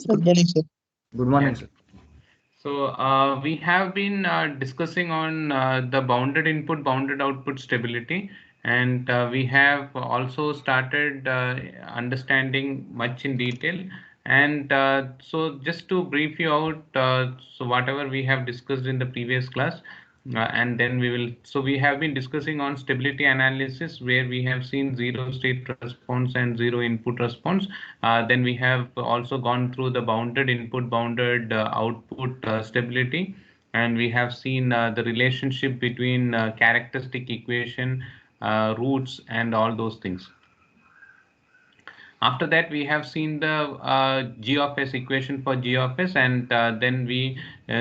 Good morning, sir. Good morning, Yeah. sir. So we have been discussing on the bounded input, bounded output stability, and we have also started understanding much in detail. And so just to brief you out, so whatever we have discussed in the previous class, and then we will, so we have been discussing on stability analysis where we have seen zero state response and zero input response. Then we have also gone through the bounded input, bounded output stability, and we have seen the relationship between characteristic equation, roots, and all those things. After that, we have seen the g of s equation for g of s, and then we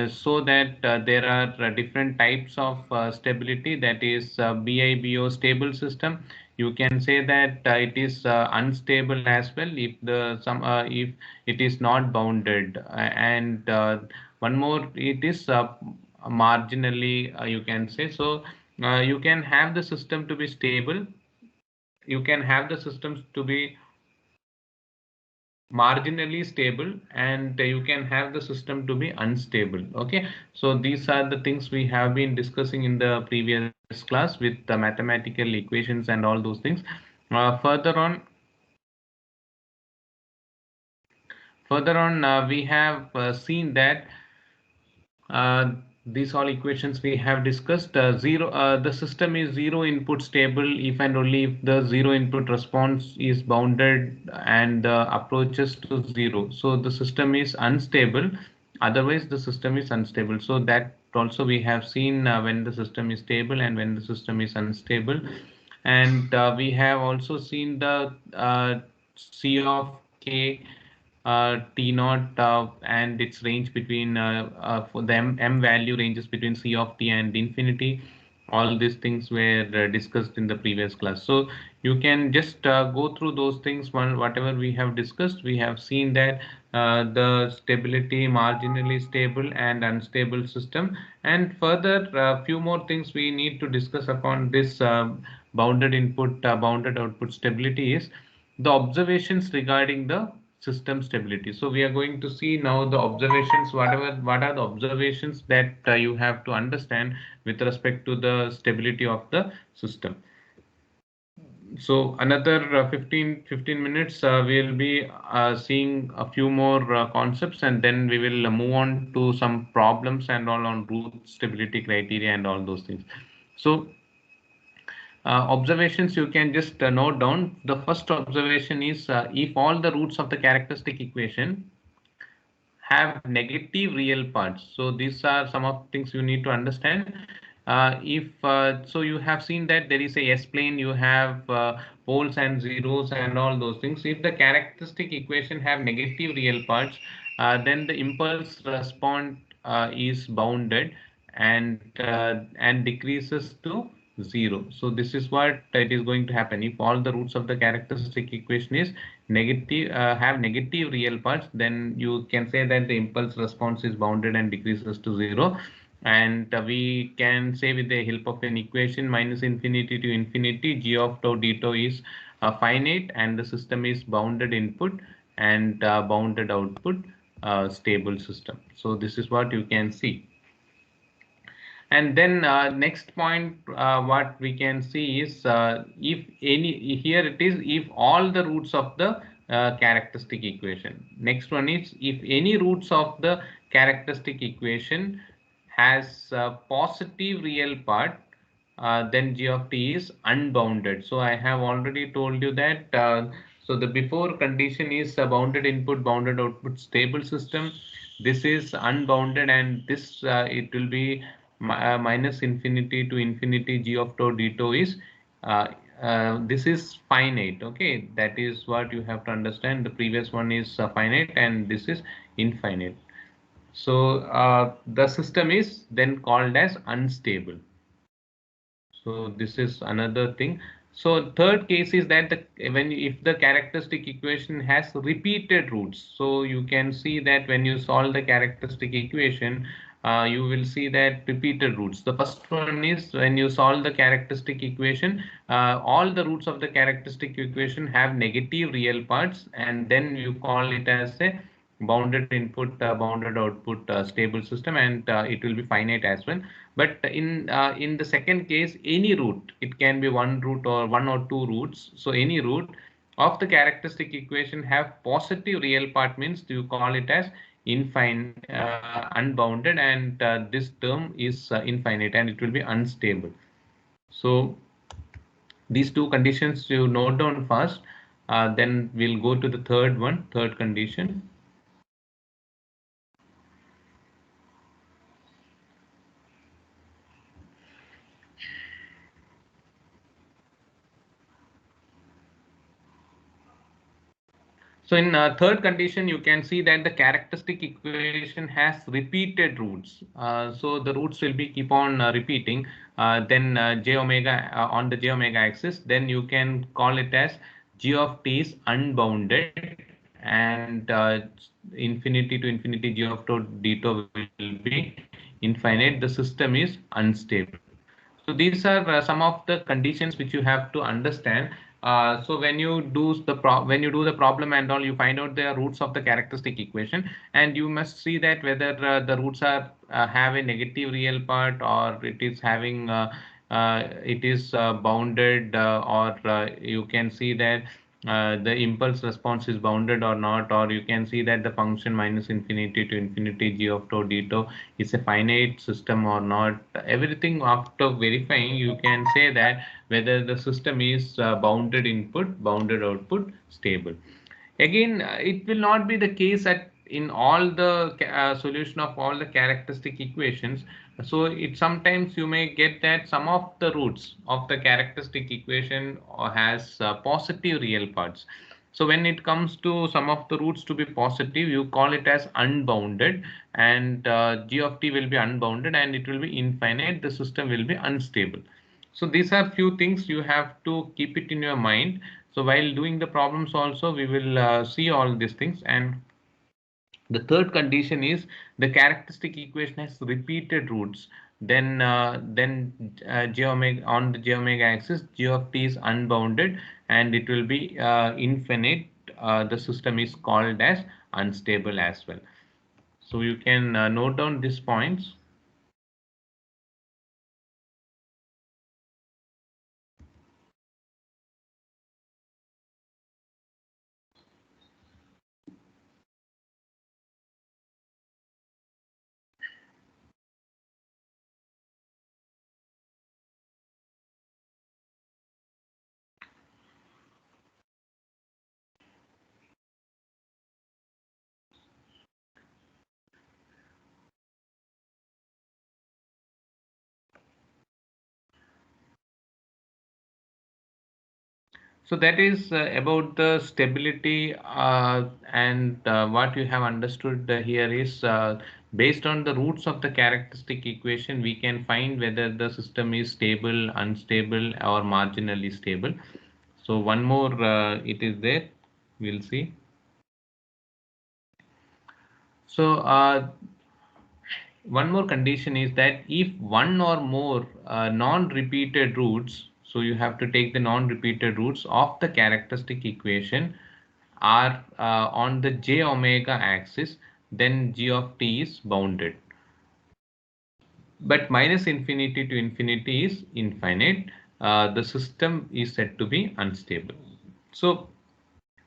saw that there are different types of stability, that is BIBO stable system. You can say that it is unstable as well if the some if it is not bounded, and one more, it is marginally, you can say. So you can have the system to be stable, you can have the systems to be marginally stable, and you can have the system to be unstable. Okay, so these are the things we have been discussing in the previous class with the mathematical equations and all those things. Further on we have seen that uh, these all equations we have discussed. The system is zero input stable if and only if the zero input response is bounded and approaches to zero. So the system is unstable. Otherwise, the system is unstable. So that also we have seen when the system is stable and when the system is unstable. And we have also seen the C of K, T naught, and its range between for the M value ranges between C of T and infinity. All these things were discussed in the previous class. So you can just go through those things. Whatever we have discussed, we have seen that the stability, marginally stable and unstable system. And further, few more things we need to discuss upon this bounded input, bounded output stability is the observations regarding the system stability. So we are going to see now the observations, what are the observations that you have to understand with respect to the stability of the system. So another 15 minutes we'll be seeing a few more concepts, and then we will move on to some problems and all on root stability criteria and all those things. So observations you can just note down. The first observation is if all the roots of the characteristic equation have negative real parts. So these are some of things you need to understand. If so, you have seen that there is a S plane, you have poles and zeros and all those things. If the characteristic equation have negative real parts, then the impulse response is bounded and decreases to zero. So this is what it is going to happen. If all the roots of the characteristic equation is negative, have negative real parts, then you can say that the impulse response is bounded and decreases to zero. And we can say with the help of an equation minus infinity to infinity, g of tau d tau is finite, and the system is bounded input and bounded output, stable system. So this is what you can see. And then next point, what we can see is if any, here it is, if all the roots of the characteristic equation. Next one is if any roots of the characteristic equation has a positive real part, then g of t is unbounded. So I have already told you that. So the before condition is a bounded input, bounded output, stable system. This is unbounded, and this it will be minus infinity to infinity g of tau d tau is uh, this is finite. Okay, that is what you have to understand. The previous one is finite and this is infinite. So the system is then called as unstable. So this is another thing. So third case is that when if the characteristic equation has repeated roots, so you can see that when you solve the characteristic equation, you will see that repeated roots. The first one is when you solve the characteristic equation, all the roots of the characteristic equation have negative real parts, and then you call it as a bounded input, bounded output, stable system, and it will be finite as well. But in the second case, any root, it can be one root or one or two roots. So any root of the characteristic equation have positive real part, means you call it as infinite, unbounded, and this term is infinite, and it will be unstable. So these two conditions you note down first, then we'll go to the third one, third condition. So in third condition, you can see that the characteristic equation has repeated roots. So the roots will be keep on repeating. Then j omega on the j omega axis. Then you can call it as g of t is unbounded, and infinity to infinity g of tau d tau will be infinite. The system is unstable. So these are some of the conditions which you have to understand. So when you do the problem and all, you find out the roots of the characteristic equation, and you must see that whether the roots are have a negative real part, or it is bounded, or you can see that the impulse response is bounded or not, or you can see that the function minus infinity to infinity g of tau d tau is a finite system or not. Everything after verifying, you can say that whether the system is bounded input, bounded output, stable. Again, it will not be the case at in all the solution of all the characteristic equations. So it sometimes you may get that some of the roots of the characteristic equation has positive real parts. So when it comes to some of the roots to be positive, you call it as unbounded, and g of t will be unbounded, and it will be infinite. The system will be unstable. So these are few things you have to keep it in your mind. So while doing the problems also, we will see all these things. And the third condition is the characteristic equation has repeated roots. Then j omega on the j omega axis, g of t is unbounded, and it will be infinite. The system is called as unstable as well. So you can note down these points. So that is about the stability, and what you have understood here is based on the roots of the characteristic equation, we can find whether the system is stable, unstable, or marginally stable. So one more, it is there. We'll see. So one more condition is that if one or more non-repeated roots, so you have to take the non-repeated roots of the characteristic equation are on the j omega axis, then g of t is bounded. But minus infinity to infinity is infinite. The system is said to be unstable. So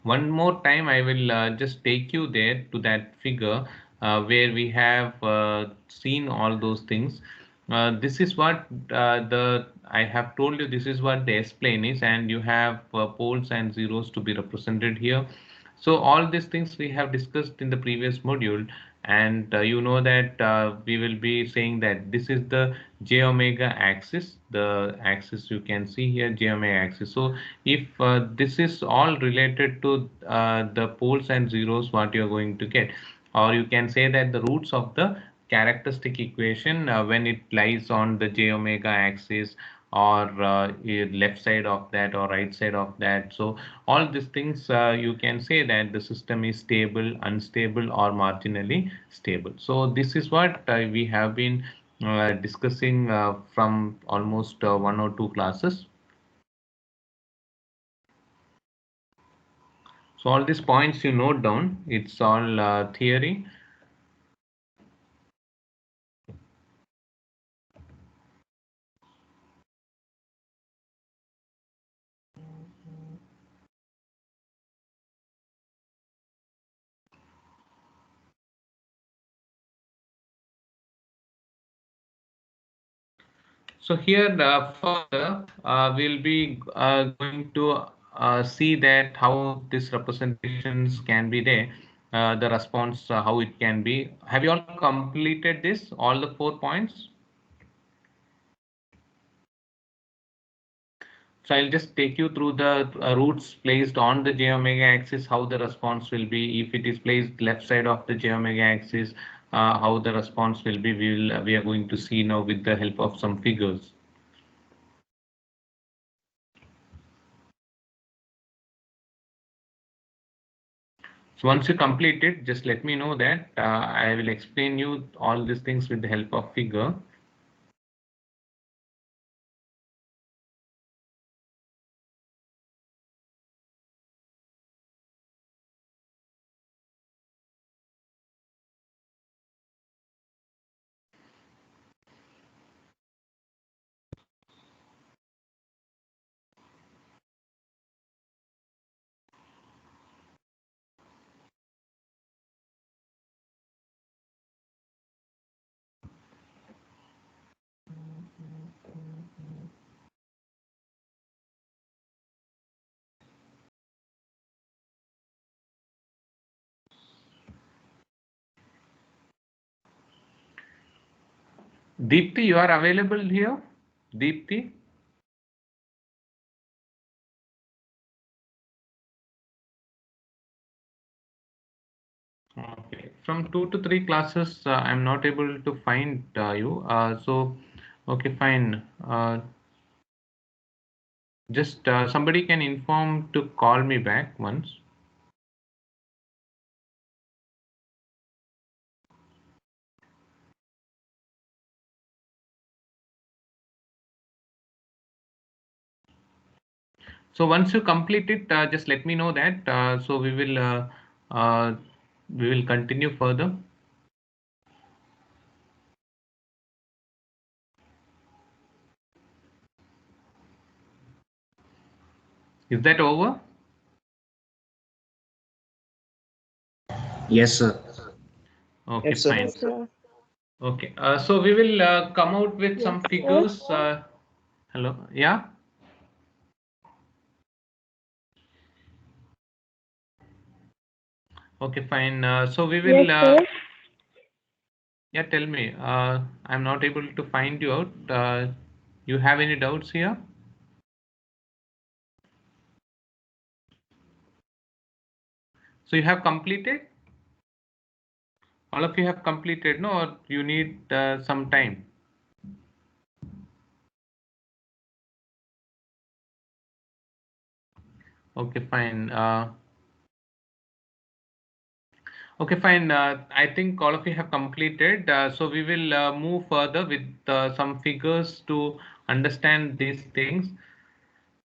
one more time, I will just take you there to that figure where we have seen all those things. This is what the I have told you. This is what the S-plane is, and you have poles and zeros to be represented here. So all these things we have discussed in the previous module, and you know that we will be saying that this is the j omega axis, the axis you can see here, j omega axis. So if this is all related to the poles and zeros, what you're going to get, or you can say that the roots of the characteristic equation when it lies on the j omega axis, or left side of that or right side of that. So all these things you can say that the system is stable, unstable, or marginally stable. So this is what we have been discussing from almost one or two classes. So all these points you note down, it's all theory. So here further we'll be going to see that how these representations can be there, the response, how it can be. Have you all completed this, all the 4 points? So I'll just take you through the roots placed on the j omega axis, how the response will be. If it is placed left side of the j omega axis, how the response will be. We are going to see now with the help of some figures. So once you complete it, just let me know that I will explain you all these things with the help of figure. Deepti, you are available here? Deepti? Okay. From 2 to 3 classes, I'm not able to find you. Okay, fine. Just somebody can inform to call me back once. So once you complete it, just let me know that. So we will continue further. Is that over? Yes, sir. Okay, Yes, sir. fine. Yes, sir. Okay, so we will come out with Yes, some sir. figures. Hello, yeah. Okay, fine. So we Yes, will, sir. yeah, tell me. I'm not able to find you out. You have any doubts here? So you have completed? All of you have completed, no? Or you need some time? Okay, fine. Okay, fine. I think all of you have completed. So we will move further with some figures to understand these things.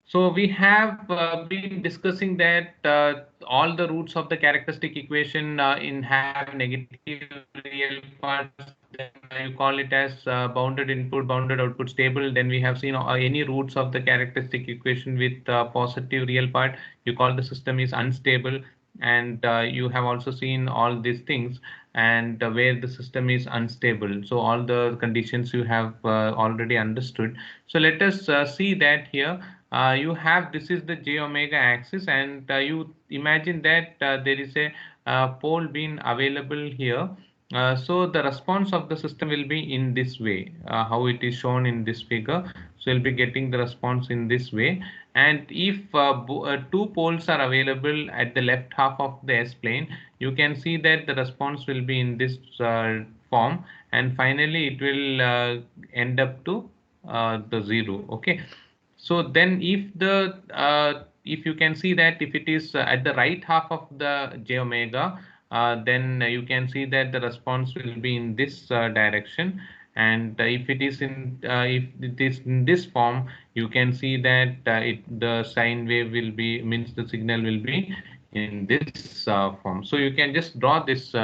So we have been discussing that all the roots of the characteristic equation in have negative real parts. Then you call it as bounded input, bounded output stable. Then we have seen any roots of the characteristic equation with positive real part. You call the system is unstable, and you have also seen all these things and where the system is unstable. So all the conditions you have already understood. So let us see that here. You have, this is the j omega axis, and you imagine that there is a pole being available here. So the response of the system will be in this way, how it is shown in this figure. So you'll be getting the response in this way. And if two poles are available at the left half of the S plane, you can see that the response will be in this form, and finally it will end up to the zero. Okay. So then if you can see that if it is at the right half of the j omega, then you can see that the response will be in this direction. And if it is if it is in this form, you can see that the sine wave will be, means the signal will be in this form. So you can just draw this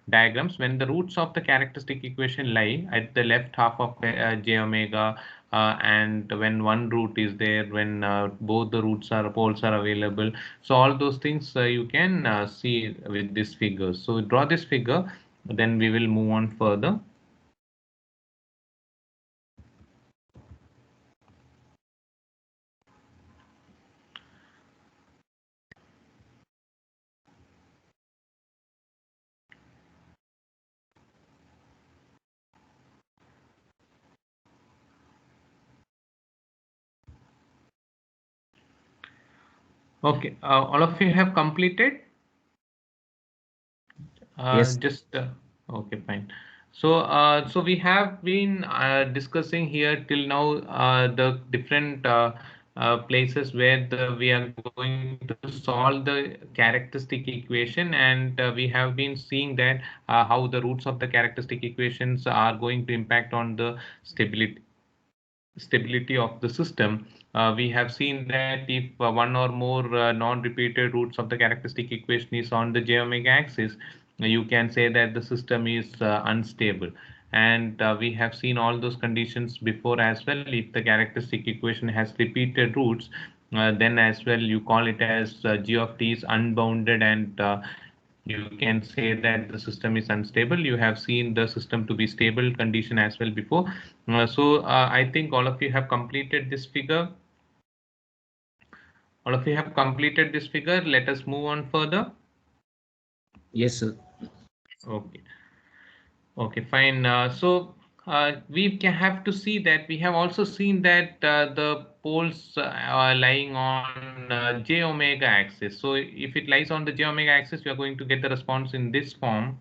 diagrams when the roots of the characteristic equation lie at the left half of j omega, and when one root is there, when both the roots are poles are available. So all those things you can see with this figure. So draw this figure, then we will move on further. Okay, all of you have completed? Yes. Just okay, fine. So, so we have been discussing here till now the different places where we are going to solve the characteristic equation, and we have been seeing that how the roots of the characteristic equations are going to impact on the stability of the system. We have seen that if one or more non-repeated roots of the characteristic equation is on the j omega axis, you can say that the system is unstable. And we have seen all those conditions before as well. If the characteristic equation has repeated roots, then as well you call it as g of t is unbounded, and you can say that the system is unstable. You have seen the system to be stable condition as well before. I think all of you have completed this figure. All of you have completed this figure. Let us move on further. Yes, sir. Okay. Okay, fine. We can have to see that we have also seen that the poles are lying on j omega axis. So if it lies on the j omega axis, we are going to get the response in this form.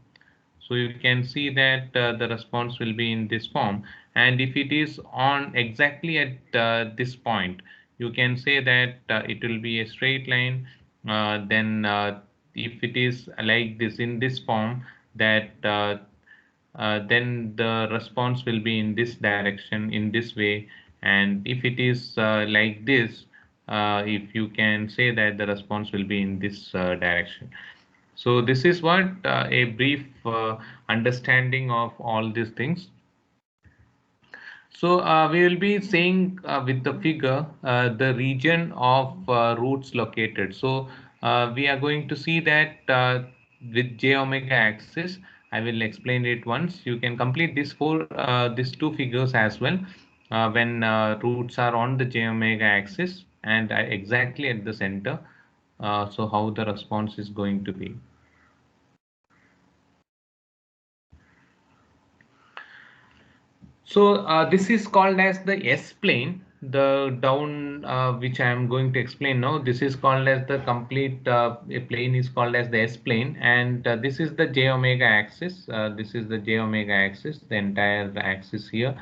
So you can see that the response will be in this form. And if it is on exactly at this point, you can say that it will be a straight line. Then if it is like this in this form, that then the response will be in this direction, in this way. And if it is like this, if you can say that the response will be in this direction. So this is what a brief understanding of all these things. So we will be saying with the figure the region of roots located. So we are going to see that with j omega axis. I will explain it once. You can complete these two figures as well when roots are on the j omega axis and exactly at the center. So how the response is going to be. So this is called as the S-plane. The down which I am going to explain now, this is called as the complete a plane is called as the S-plane, and this is the j omega axis. This is the j omega axis, the entire axis here.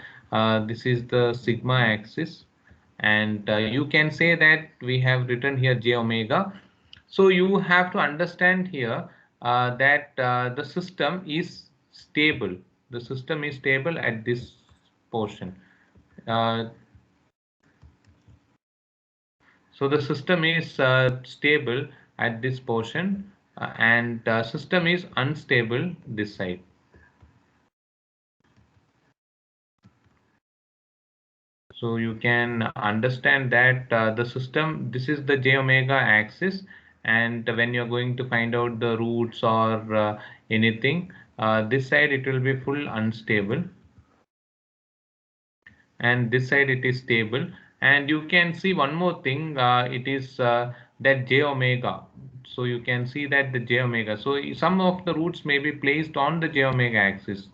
This is the sigma axis, and you can say that we have written here j omega. So you have to understand here that the system is stable. The system is stable at this portion. Uh, so the system is stable at this portion, and system is unstable this side. So you can understand that the system, this is the j omega axis, and when you're going to find out the roots or anything, this side it will be full unstable, and this side it is stable. And you can see one more thing, it is that j omega. So you can see that the j omega, so some of the roots may be placed on the j omega axis,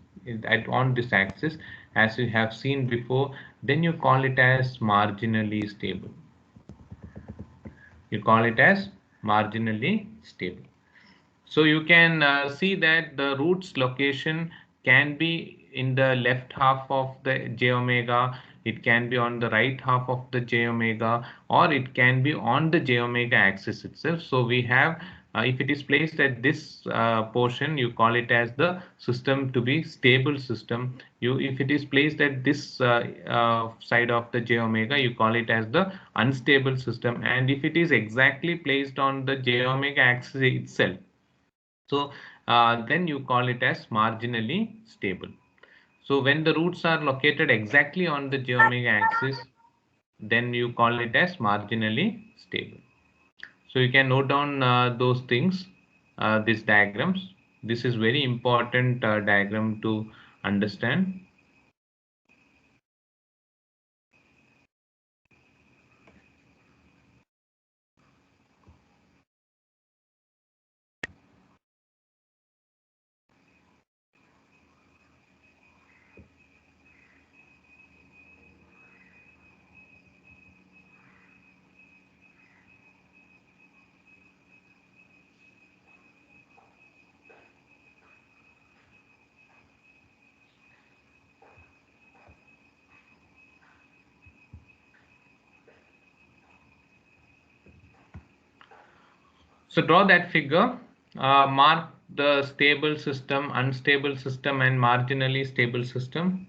on this axis, as you have seen before. Then you call it as marginally stable. You call it as marginally stable. So you can see that the roots location can be in the left half of the j omega, it can be on the right half of the j omega, or it can be on the j omega axis itself. So we have If it is placed at this portion, you call it as the system to be stable system. If it is placed at this side of the j omega, you call it as the unstable system. And if it is exactly placed on the j omega axis itself, so then you call it as marginally stable. So when the roots are located exactly on the j omega axis, then you call it as marginally stable. So you can note down those things, these diagrams. This is very important diagram to understand. So draw that figure, mark the stable system, unstable system, and marginally stable system.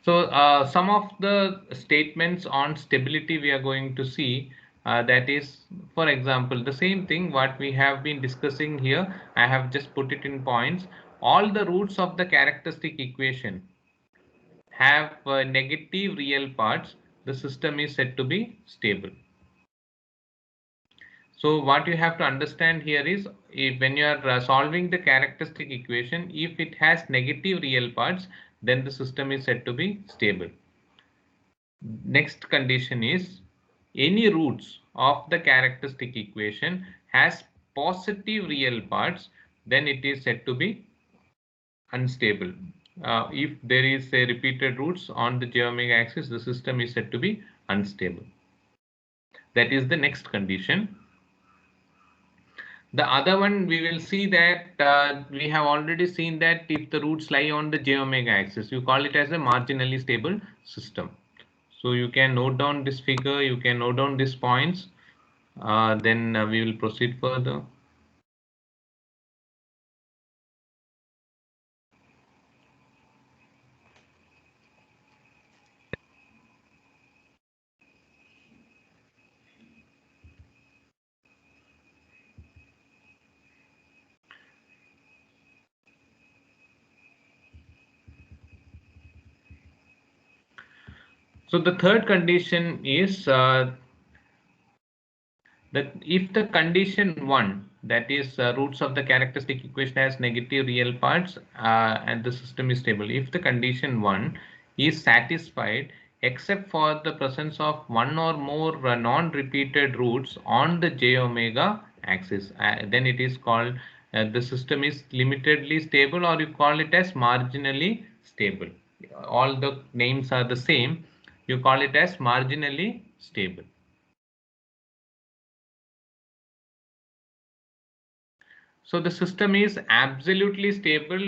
So some of the statements on stability we are going to see, that is, for example, the same thing what we have been discussing here. I have just put it in points. All the roots of the characteristic equation have negative real parts. The system is said to be stable. So what you have to understand here is, when you are solving the characteristic equation, if it has negative real parts, then the system is said to be stable. Next condition is, any roots of the characteristic equation has positive real parts, then it is said to be unstable. If there is a repeated roots on the j omega axis, the system is said to be unstable. That is the next condition. The other one, we will see that we have already seen that if the roots lie on the j omega axis, you call it as a marginally stable system. So you can note down this figure, you can note down these points, then we will proceed further. So the third condition is that if the condition 1, that is roots of the characteristic equation has negative real parts and the system is stable, if the condition 1 is satisfied except for the presence of one or more non-repeated roots on the j omega axis, then it is called the system is limitedly stable, or you call it as marginally stable. All the names are the same, you call it as marginally stable. So the system is absolutely stable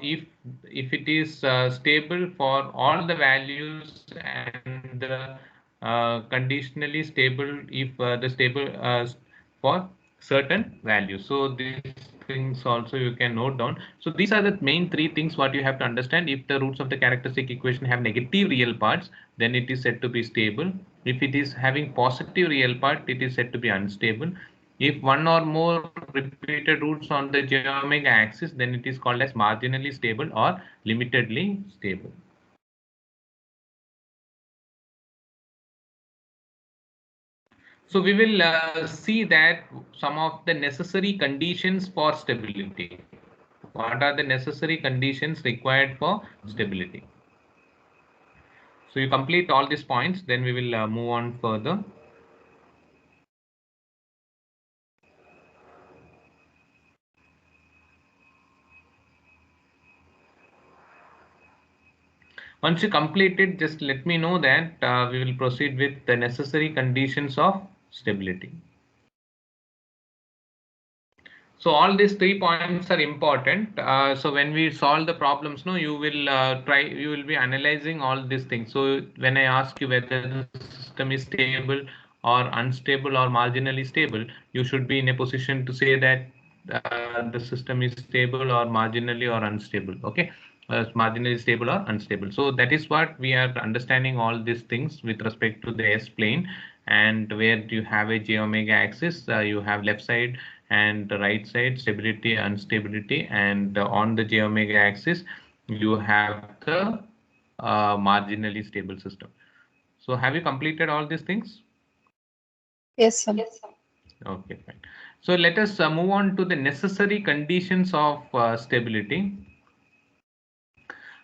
if it is stable for all the values, and conditionally stable if the stable for certain values. So these things also you can note down. So these are the main three things what you have to understand. If the roots of the characteristic equation have negative real parts, then it is said to be stable. If it is having positive real part, it is said to be unstable. If one or more repeated roots on the j omega axis, then it is called as marginally stable or limitedly stable. So we will see that some of the necessary conditions for stability. What are the necessary conditions required for stability? So you complete all these points, then we will move on further. Once you complete it, just let me know that we will proceed with the necessary conditions of stability. So all these 3 points are important. So when we solve the problems, no, you will be analyzing all these things. So when I ask you whether the system is stable or unstable or marginally stable, you should be in a position to say that the system is stable or marginally or unstable. Okay, marginally stable or unstable. So that is what we are understanding all these things with respect to the S plane, and where you have a j omega axis, you have left side and the right side, stability, instability, and on the j omega axis you have the marginally stable system. So have you completed all these things? Yes, sir. Okay, fine. So let us move on to the necessary conditions of stability.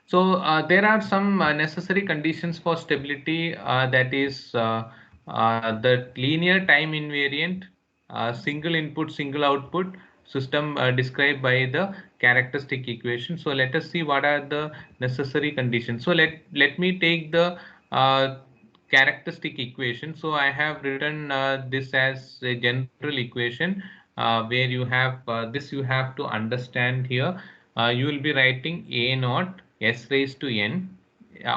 So there are some necessary conditions for stability, that is the linear time invariant, single input, single output system described by the characteristic equation. So let us see what are the necessary conditions. So let me take the characteristic equation. So I have written this as a general equation, where you have this you have to understand here. You will be writing a naught s raised to n,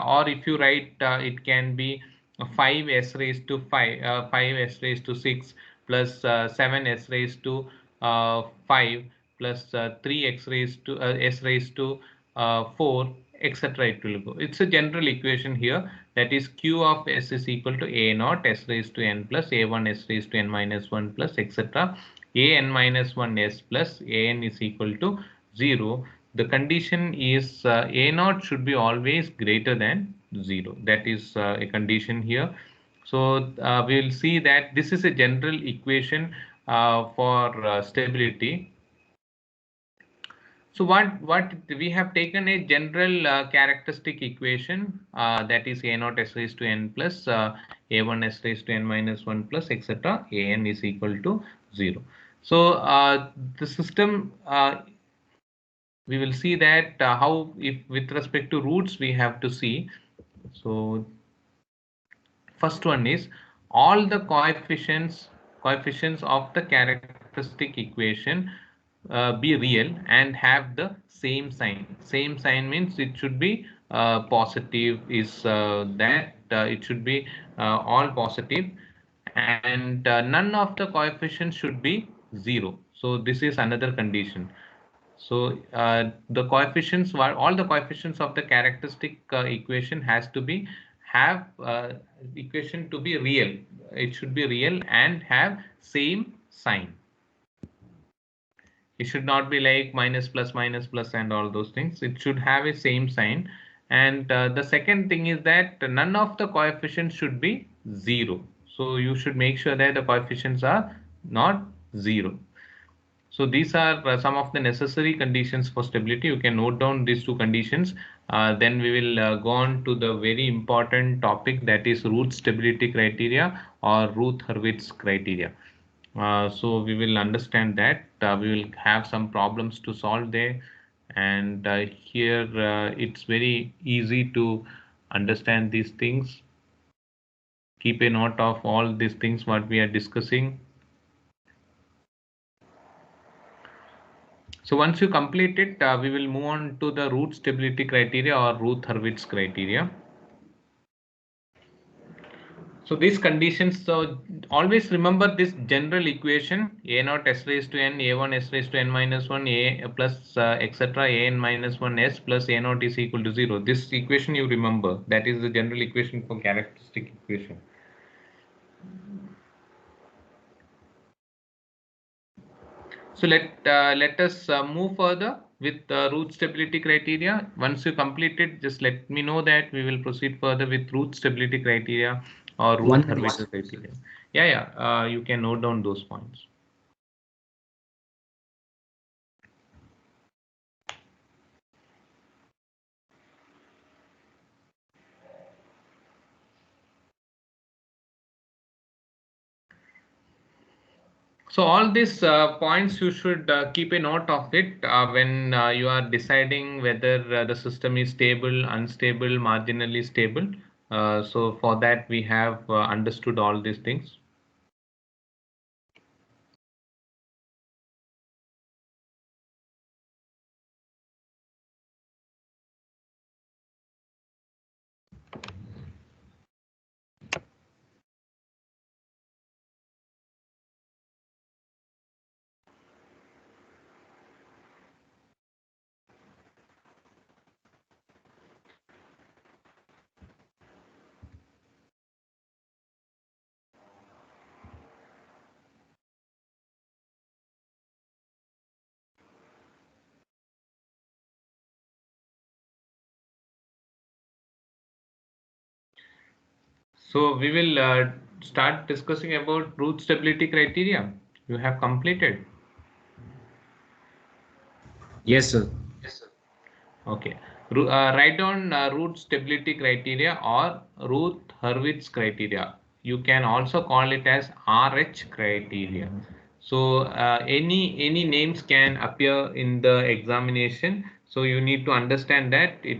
or if you write it can be 5 s raised to 5, 5 s raised to 6 plus 7 s raised to 5 plus 3 x raised to s raised to 4, etc. It will go. It's a general equation here, that is q of s is equal to a naught s raised to n plus a1 s raised to n minus 1 plus etc. a n minus 1 s plus a n is equal to 0. The condition is a naught should be always greater than 0. That is a condition here. So we will see that this is a general equation for stability. So what we have taken a general characteristic equation, that is a naught s raised to n plus a1 s raised to n minus 1 plus etc. a n is equal to 0. So the system, we will see that how, if with respect to roots we have to see. So first one is all the coefficients of the characteristic equation be real and have the same sign. Same sign means it should be positive, is that it should be all positive, and none of the coefficients should be 0. So this is another condition. So the coefficients, all the coefficients of the characteristic equation has to be have equation to be real. It should be real and have same sign. It should not be like minus plus and all those things. It should have a same sign. And the second thing is that none of the coefficients should be 0. So you should make sure that the coefficients are not 0. So these are some of the necessary conditions for stability. You can note down these two conditions. Then we will go on to the very important topic, that is root stability criteria or Routh-Hurwitz criteria. So we will understand that. We will have some problems to solve there. And here it's very easy to understand these things. Keep a note of all these things what we are discussing. So once you complete it, we will move on to the root stability criteria or Routh-Hurwitz criteria. So these conditions, so always remember this general equation, a naught s raised to n, a1 s raised to n minus 1, a plus etc. a n minus 1 s plus a naught is equal to 0. This equation you remember, that is the general equation for characteristic equation. So let us move further with root stability criteria. Once you complete it, just let me know that we will proceed further with root stability criteria or Routh-Hurwitz criteria. Yeah, you can note down those points. So all these points you should keep a note of it when you are deciding whether the system is stable, unstable, marginally stable. So for that we have understood all these things. So we will start discussing about root stability criteria. You have completed. Yes, sir. Okay. Write down root stability criteria or root Hurwitz criteria. You can also call it as RH criteria. So any names can appear in the examination. So you need to understand that it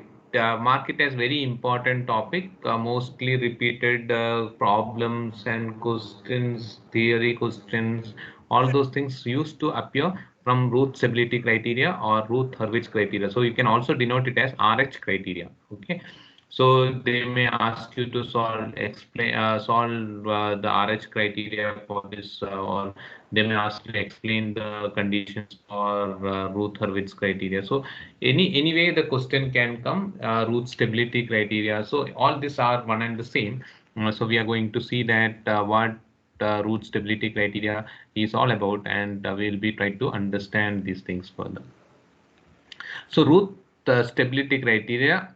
mark it as very important topic. Mostly repeated problems and questions, theory questions, all those things used to appear from root stability criteria or root Hurwitz criteria. So you can also denote it as RH criteria. Okay. So they may ask you to solve the RH criteria for this, or they may ask you to explain the conditions for root Hurwitz criteria. So anyway the question can come root stability criteria. So all these are one and the same. So we are going to see that what root stability criteria is all about, and we'll be trying to understand these things further. So root stability criteria,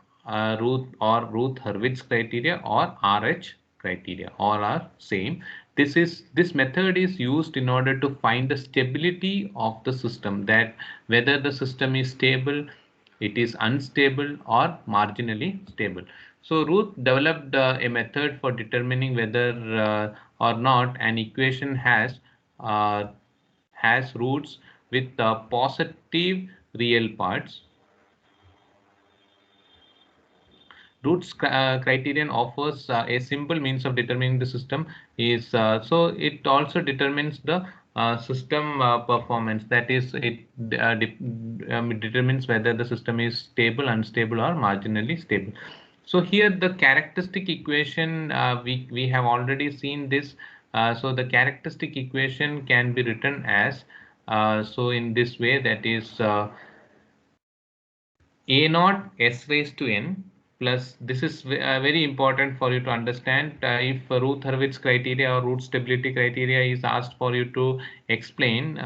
root Hurwitz criteria or RH criteria, all are same. This method is used in order to find the stability of the system, that whether the system is stable, it is unstable or marginally stable. So Root developed a method for determining whether or not an equation uh, has roots with positive real parts. Roots criterion offers a simple means of determining the system is so it also determines the system performance, that is it determines whether the system is stable, unstable or marginally stable. So here the characteristic equation, we have already seen this. So the characteristic equation can be written as so in this way, that is a naught s raised to n plus, this is very important for you to understand. If root Hurwitz criteria or root stability criteria is asked for you to explain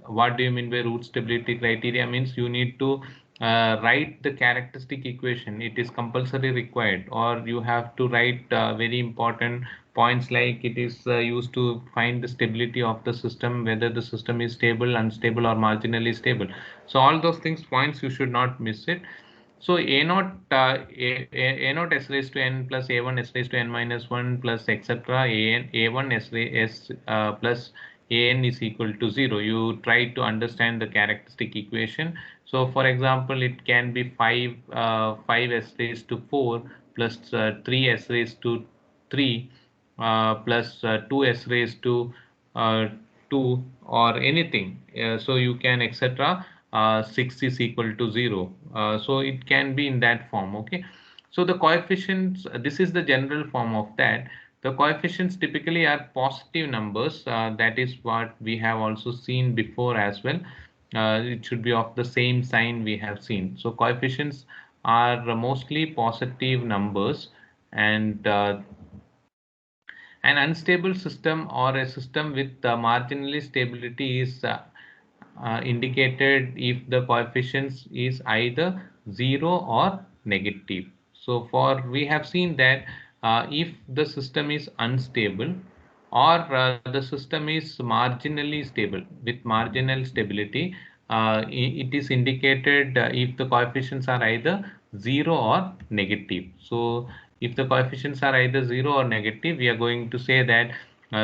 what do you mean by root stability criteria, means you need to write the characteristic equation. It is compulsory required, or you have to write very important points like it is used to find the stability of the system, whether the system is stable, unstable or marginally stable. So all those things points you should not miss it. So a naught s raised to n plus a1 s raised to n minus 1 plus etc. a1 s plus an is equal to 0. You try to understand the characteristic equation. So for example, it can be 5 s raised to 4 plus 3 s raised to 3 plus 2 s raised to 2 or anything. So you can etc. 6 is equal to 0. So it can be in that form. Okay. So the coefficients, this is the general form of that. The coefficients typically are positive numbers. That is what we have also seen before as well. It should be of the same sign we have seen. So coefficients are mostly positive numbers, and an unstable system or a system with marginally stability is indicated if the coefficients is either 0 or negative. So for we have seen that if the system is unstable or the system is marginally stable with marginal stability, it is indicated if the coefficients are either 0 or negative. So if the coefficients are either 0 or negative, we are going to say that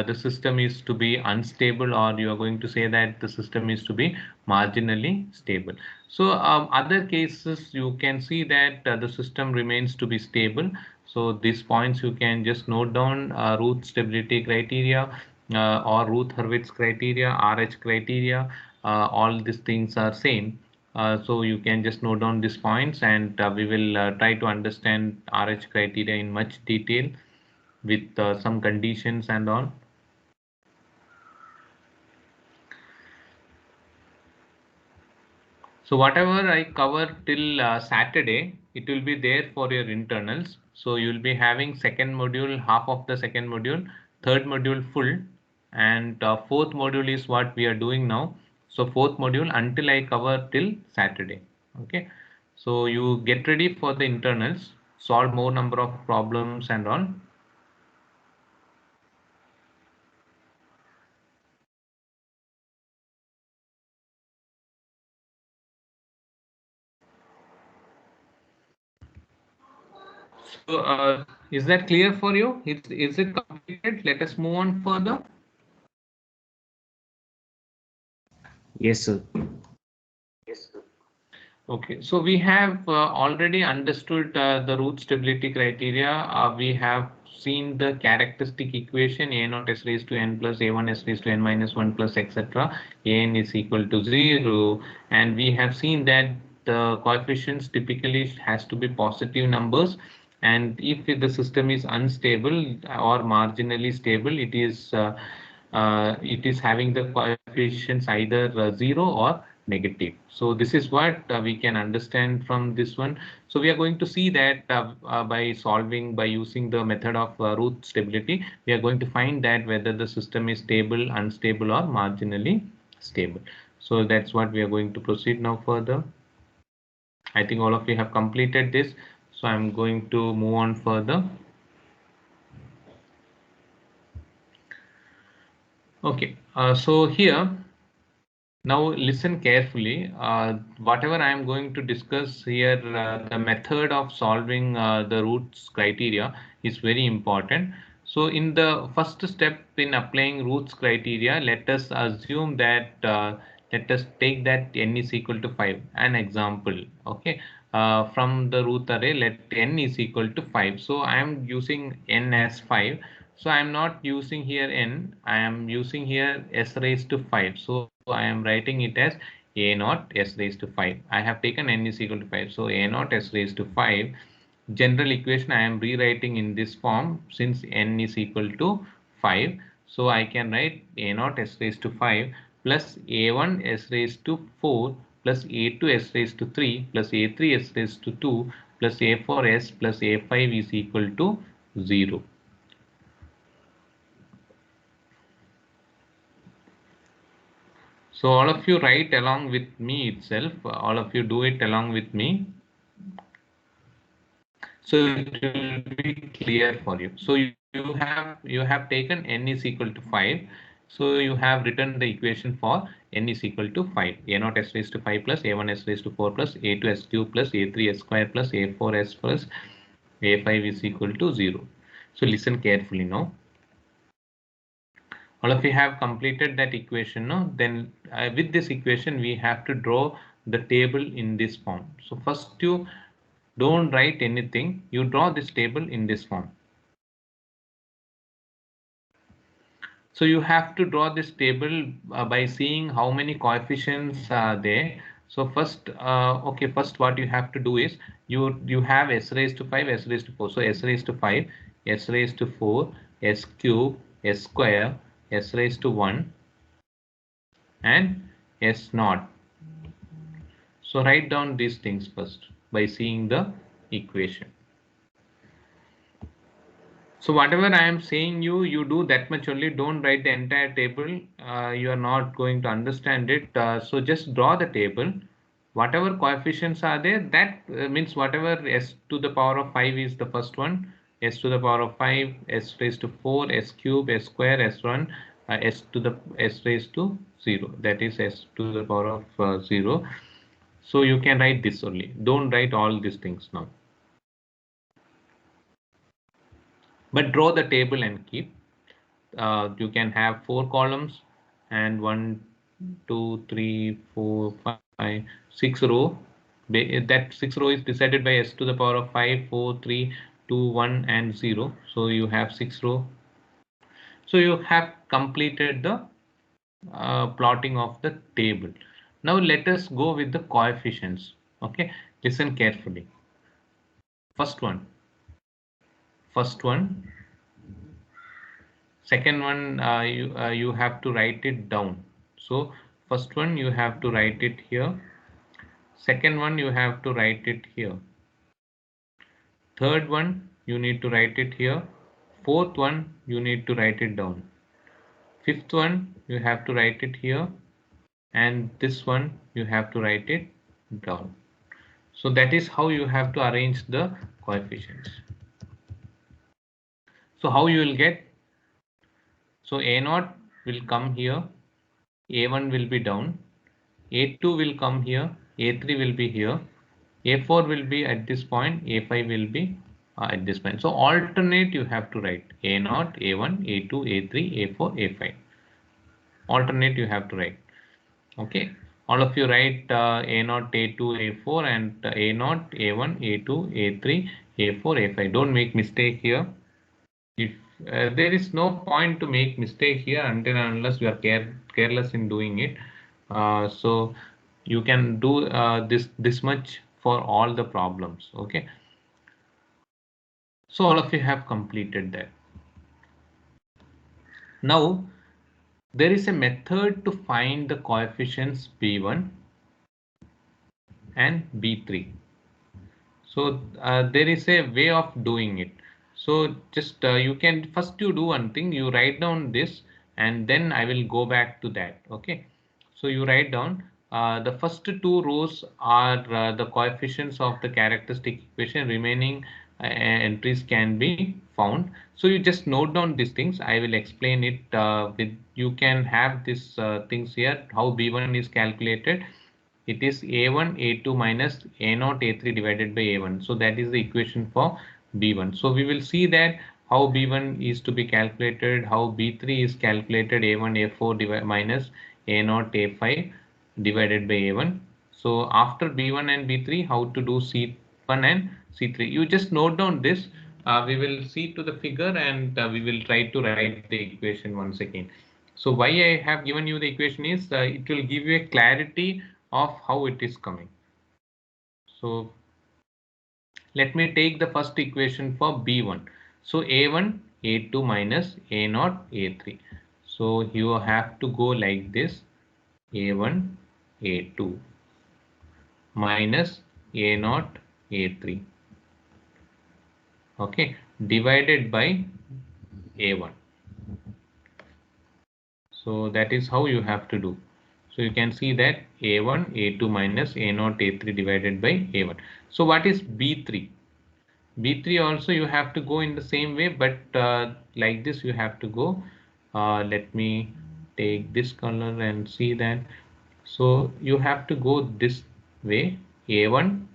the system is to be unstable, or you are going to say that the system is to be marginally stable. So other cases you can see that the system remains to be stable. So these points you can just note down: root stability criteria or root Hurwitz criteria, RH criteria. All these things are same. So you can just note down these points, and we will try to understand RH criteria in much detail with some conditions and all. So whatever I cover till Saturday, it will be there for your internals. So you will be having second module, half of the second module, third module full, and fourth module is what we are doing now. So fourth module until I cover till Saturday. Okay. So you get ready for the internals, solve more number of problems and all. is that clear for you? Is it completed? Let us move on further. Yes, sir. Okay, so we have already understood the root stability criteria. We have seen the characteristic equation a naught s raised to n plus a1 s raised to n minus 1 plus etc. an is equal to 0, and we have seen that the coefficients typically has to be positive numbers, and if the system is unstable or marginally stable, it is having the coefficients either 0 or negative. So this is what we can understand from this one. So we are going to see that by using the method of root stability, we are going to find that whether the system is stable, unstable, or marginally stable. So that's what we are going to proceed now further. I think all of you have completed this, so I'm going to move on further. Okay, so here, now listen carefully. Whatever I am going to discuss here, the method of solving the roots criteria is very important. So in the first step in applying roots criteria, let us assume that let us take that n is equal to 5. An example, okay. From the root array, let n is equal to 5. So I am using n as 5. So I am not using here n, I am using here s raised to 5. So I am writing it as a naught s raised to 5. I have taken n is equal to 5. So a naught s raised to 5. General equation I am rewriting in this form since n is equal to 5. So I can write a naught s raised to 5 plus a1 s raised to 4 plus a2 s raised to 3 plus a3 s raised to 2 plus a4 s plus a5 is equal to 0. So all of you write along with me itself. All of you do it along with me. So it will be clear for you. So you have taken n is equal to 5. So you have written the equation for n is equal to 5. A naught s raised to 5 plus a1 s raised to 4 plus a2 s cube plus a3 s square plus a4 s plus a5 is equal to 0. So listen carefully now. All of you have completed that equation, no? Then with this equation we have to draw the table in this form. So first you don't write anything, you draw this table in this form. So you have to draw this table by seeing how many coefficients are there. So first, okay, first what you have to do is you have s raised to 5, s raised to 4. So s raised to 5, s raised to 4, s cube, s square, s raised to 1, and s naught. So write down these things first by seeing the equation. So whatever I am saying you do that much only. Don't write the entire table. You are not going to understand it. So just draw the table. Whatever coefficients are there, that means whatever s to the power of 5 is the first one. S to the power of 5, s raised to 4, s cube, s square, s1, s to the s raised to 0. That is s to the power of 0. So you can write this only. Don't write all these things now. But draw the table and keep. You can have 4 columns and 1, 2, 3, 4, 5, 6 row. That 6 row is decided by s to the power of 5, 4, 3, 2, 1 and 0. So you have 6 row. So you have completed the plotting of the table. Now let us go with the coefficients. Okay, listen carefully. First one, second one, you have to write it down. So first one you have to write it here, second one you have to write it here, third one you need to write it here, fourth one you need to write it down, fifth one you have to write it here, and this one you have to write it down. So that is how you have to arrange the coefficients. So how you will get? So a naught will come here, a1 will be down, a2 will come here, a3 will be here, a4 will be at this point, a5 will be at this point. So alternate you have to write A0, A1, A2, A3, A4, A5. Alternate you have to write. Okay, all of you write A0, A2, A4 and A0, A1, A2, A3, A4, A5. Don't make mistake here. If there is no point to make mistake here until and unless you are careless in doing it. So you can do this much for all the problems. Okay. So all of you have completed that. Now there is a method to find the coefficients B1 and B3. So there is a way of doing it. So just you can first you do one thing, you write down this and then I will go back to that. Okay. So you write down the first two rows are the coefficients of the characteristic equation, remaining entries can be found. So you just note down these things. I will explain it with, you can have these things here, how B1 is calculated. It is A1 A2 minus A0 A3 divided by A1. So that is the equation for B1. So we will see that how B1 is to be calculated, how B3 is calculated, A1 A4 minus A0 A5 divided by A1. So after B1 and B3, how to do C1 and C3. You just note down this. We will see to the figure and we will try to write the equation once again. So why I have given you the equation is it will give you a clarity of how it is coming. So let me take the first equation for B1. So A1 A2 minus A0 A3. So you have to go like this, A1 A2 minus A0 A3, okay, divided by A1. So that is how you have to do. So you can see that A1 A2 minus A0 A3 divided by A1. So what is B3? B3 also you have to go in the same way, but like this you have to go. Let me take this color and see that. So you have to go this way, A1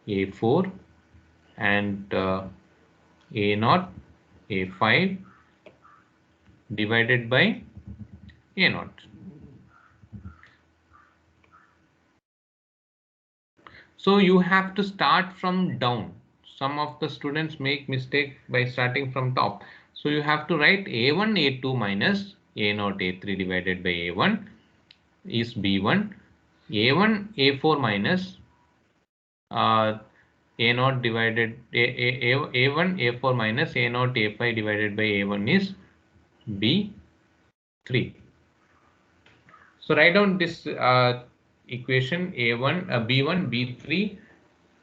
A4 and A0 A5 divided by A0. So you have to start from down. Some of the students make mistake by starting from top. So you have to write A1 A2 minus A0 A3 divided by A1 is B1. A1 A4 minus A0 divided A1 A4 minus A0 A5 divided by A1 is B3. So write down this equation A1 B1 B3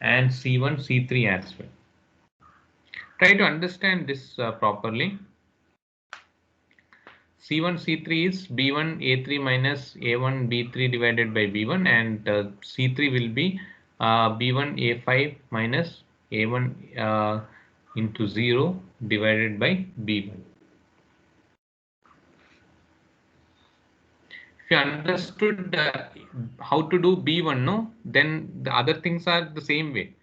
and C1 C3 as well. Try to understand this properly. C1 C3 is B1 A3 minus A1 B3 divided by B1, and C3 will be B1 A5 minus A1 into 0 divided by B1. If you understood how to do B1, no, then the other things are the same way.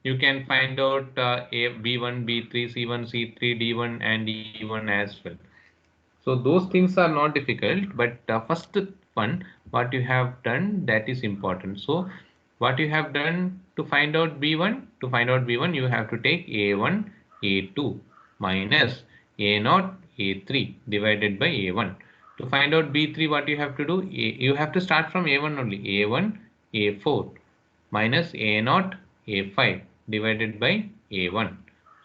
You can find out B1, B3, C1, C3, D1 and E1 as well. So those things are not difficult, but first one, what you have done, that is important. So what you have done to find out B1, you have to take A1, A2 minus A0, A3 divided by A1. To find out B3, what you have to do, you have to start from A1 only, A1, A4 minus A0, A5 divided by A1.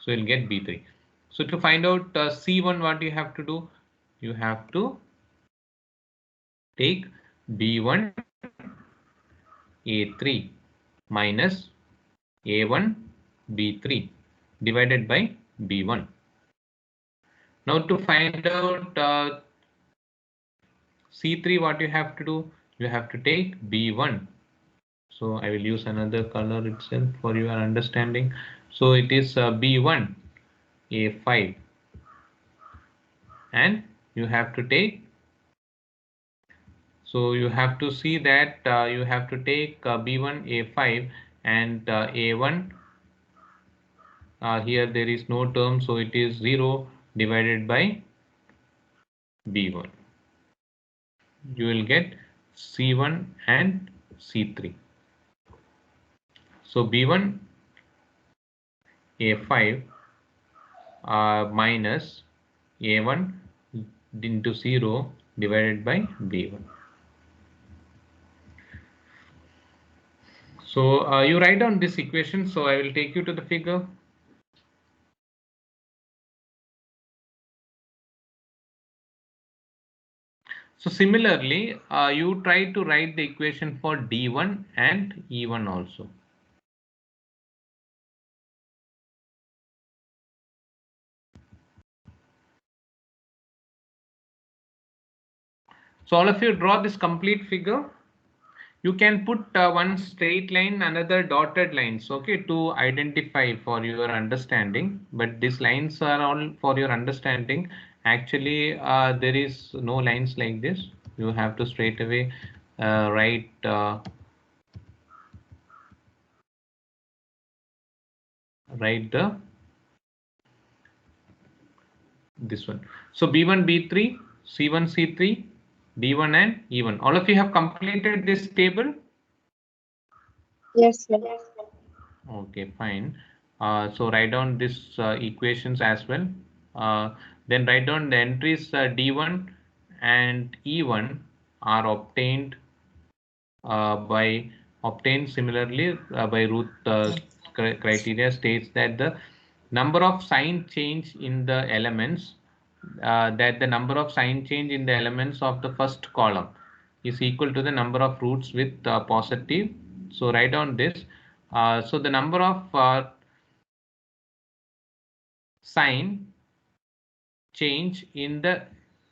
So you'll get B3. So to find out C1, what you have to do, you have to take B1 A3 minus A1 B3 divided by B1. Now to find out C3, what you have to do, you have to take B1. So I will use another color itself for your understanding. So it is B1 A5 and you have to take, So you have to see that you have to take B1 A5 and A1. Here there is no term, so it is 0 divided by B1. You will get C1 and C3. So B1 A5 minus A1 into 0 divided by B1. So you write down this equation. So I will take you to the figure. So similarly, you try to write the equation for D1 and E1 also. So all of you draw this complete figure. You can put one straight line, another dotted lines, okay, to identify for your understanding. But these lines are all for your understanding. Actually, there is no lines like this. You have to straight away write this one. So B1, B3, C1, C3, D1 and E1. All of you have completed this table? Yes, sir. Okay, fine. So write down these equations as well. Then write down the entries D1 and E1 are obtained similarly by Routh criteria states that the number of sign change in the elements of the first column is equal to the number of roots with positive. So write down this. So the number of sign change in the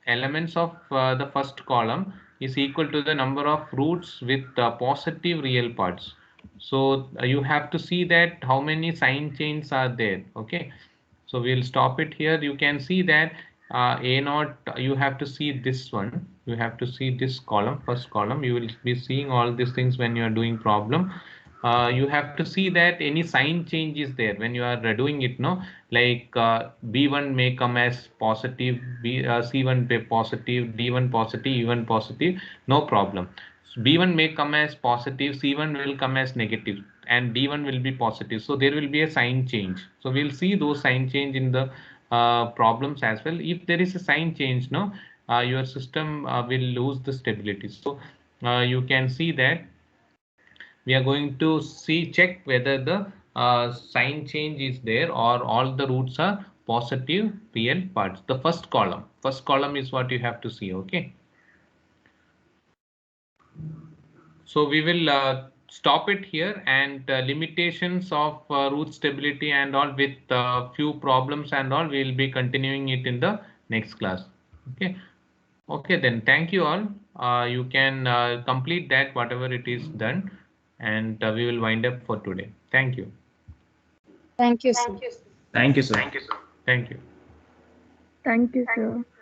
elements of the first column is equal to the number of roots with positive real parts. So you have to see that how many sign chains are there. Okay, so we'll stop it here. You can see that A0, you have to see this one. You have to see this column, first column. You will be seeing all these things when you are doing problem. You have to see that any sign change is there when you are doing it, no? Like B1 may come as positive, C1 be positive, D1 positive, E1 positive, no problem. So B1 may come as positive, C1 will come as negative, and D1 will be positive. So there will be a sign change. So we'll see those sign change in the problems as well. If there is a sign change, no, your system will lose the stability. So you can see that we are going to check whether the sign change is there or all the roots are positive real parts. The first column is what you have to see. Okay, so we will stop it here, and limitations of root stability and all with few problems and all, we will be continuing it in the next class. Okay, then thank you all. You can complete that whatever it is done, and we will wind up for today. Thank you. Thank you, sir. Thank you, sir. Thank you. Thank you, sir.